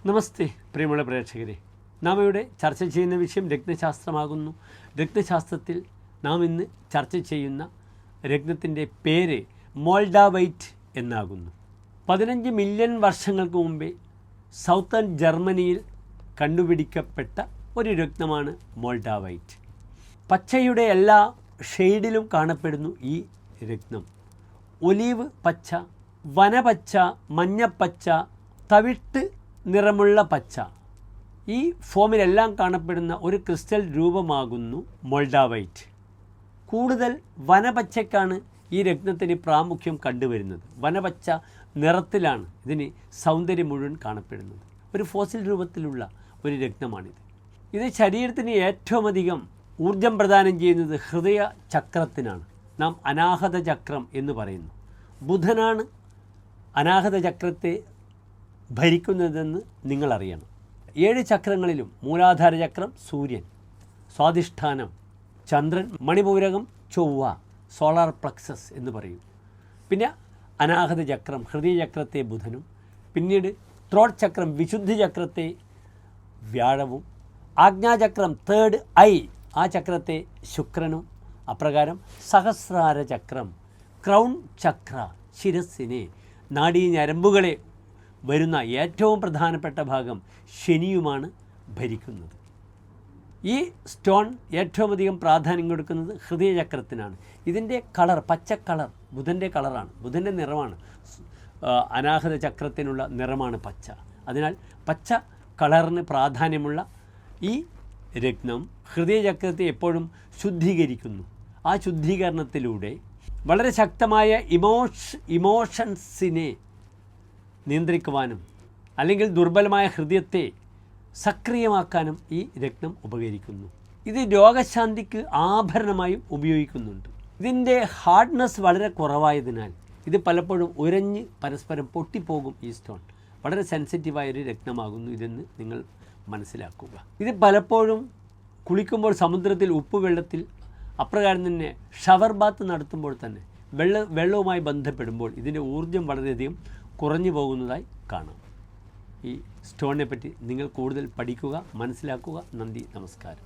നമസ്തേ പ്രിയമുള്ള പ്രേക്ഷകരെ, നാം ഇവിടെ ചർച്ച ചെയ്യുന്ന വിഷയം രത്നശാസ്ത്രമാകുന്നു. രത്നശാസ്ത്രത്തിൽ നാം ഇന്ന് ചർച്ച ചെയ്യുന്ന രത്നത്തിൻ്റെ പേര് മോൾഡാവൈറ്റ് എന്നാകുന്നു. 15 മില്യൺ വർഷങ്ങൾക്ക് മുമ്പേ സൗത്തേൺ ജർമ്മനിയിൽ കണ്ടുപിടിക്കപ്പെട്ട ഒരു രത്നമാണ് മോൾഡാവൈറ്റ്. പച്ചയുടെ എല്ലാ ഷെയ്ഡിലും കാണപ്പെടുന്നു ഈ രത്നം. ഒലീവ് പച്ച, വനപച്ച, മഞ്ഞപ്പച്ച, തവിട്ട് നിറമുള്ള പച്ച, ഈ ഫോമിലെല്ലാം കാണപ്പെടുന്ന ഒരു ക്രിസ്റ്റൽ രൂപമാകുന്നു മോൾഡാവൈറ്റ്. കൂടുതൽ വനപച്ചയ്ക്കാണ് ഈ രത്നത്തിന് പ്രാമുഖ്യം കണ്ടുവരുന്നത്. വനപച്ച നിറത്തിലാണ് ഇതിന് സൗന്ദര്യം മുഴുവൻ കാണപ്പെടുന്നത്. ഒരു ഫോസിൽ രൂപത്തിലുള്ള ഒരു രത്നമാണിത്. ഇത് ശരീരത്തിന് ഏറ്റവും അധികം ഊർജം പ്രദാനം ചെയ്യുന്നത് ഹൃദയ ചക്രത്തിനാണ്. നാം അനാഹത ചക്രം എന്ന് പറയുന്നു. ബുധനാണ് അനാഹത ചക്രത്തെ ഭരിക്കുന്നതെന്ന് നിങ്ങളറിയണം. 7 ചക്രങ്ങളിലും മൂലാധാര ചക്രം സൂര്യൻ, സ്വാധിഷ്ഠാനം ചന്ദ്രൻ, മണിപൂരകം ചൊവ്വ, സോളാർ പ്ലക്സസ് എന്ന് പറയും. പിന്നെ അനാഹത ചക്രം ഹൃദയചക്രത്തെ ബുധനും, പിന്നീട് ത്രോട്ട് ചക്രം വിശുദ്ധി ചക്രത്തെ വ്യാഴവും, ആജ്ഞാചക്രം തേർഡ് ഐ ആ ചക്രത്തെ ശുക്രനും, അപ്രകാരം സഹസ്രാര ചക്രം ക്രൗൺ ചക്ര ശിരസ്സിനെ നാഡീഞരമ്പുകളെ വരുന്ന ഏറ്റവും പ്രധാനപ്പെട്ട ഭാഗം ശനിയുമാണ് ഭരിക്കുന്നത്. ഈ സ്റ്റോൺ ഏറ്റവും അധികം പ്രാധാന്യം കൊടുക്കുന്നത് ഹൃദയചക്രത്തിനാണ്. ഇതിൻ്റെ കളർ പച്ച കളർ ബുധൻ്റെ കളറാണ്, ബുധൻ്റെ നിറമാണ്. അനാഹത ചക്രത്തിനുള്ള നിറമാണ് പച്ച. അതിനാൽ പച്ച കളറിന് പ്രാധാന്യമുള്ള ഈ രത്നം ഹൃദയചക്രത്തെ എപ്പോഴും ശുദ്ധീകരിക്കുന്നു. ആ ശുദ്ധീകരണത്തിലൂടെ വളരെ ശക്തമായ ഇമോഷൻസിനെ നിയന്ത്രിക്കുവാനും അല്ലെങ്കിൽ ദുർബലമായ ഹൃദയത്തെ സക്രിയമാക്കാനും ഈ രത്നം ഉപകരിക്കുന്നു. ഇത് രോഗശാന്തിക്ക് ആഭരണമായും ഉപയോഗിക്കുന്നുണ്ട്. ഇതിൻ്റെ ഹാർഡ്നെസ് വളരെ കുറവായതിനാൽ ഇത് പലപ്പോഴും ഉരഞ്ഞ് പരസ്പരം പൊട്ടിപ്പോകും. ഈ സ്റ്റോൺ വളരെ സെൻസിറ്റീവായൊരു രത്നമാകുന്നു ഇതെന്ന് നിങ്ങൾ മനസ്സിലാക്കുക. ഇത് പലപ്പോഴും കുളിക്കുമ്പോൾ സമുദ്രത്തിൽ ഉപ്പുവെള്ളത്തിൽ, അപ്രകാരം തന്നെ ഷവർ ബാത്ത് നടത്തുമ്പോൾ തന്നെ വെള്ളവുമായി ബന്ധപ്പെടുമ്പോൾ ഇതിൻ്റെ ഊർജ്ജം വളരെയധികം കുറഞ്ഞു പോകുന്നതായി കാണാം. ഈ സ്റ്റോണിനെ പറ്റി നിങ്ങൾ കൂടുതൽ പഠിക്കുക, മനസ്സിലാക്കുക. നന്ദി, നമസ്കാരം.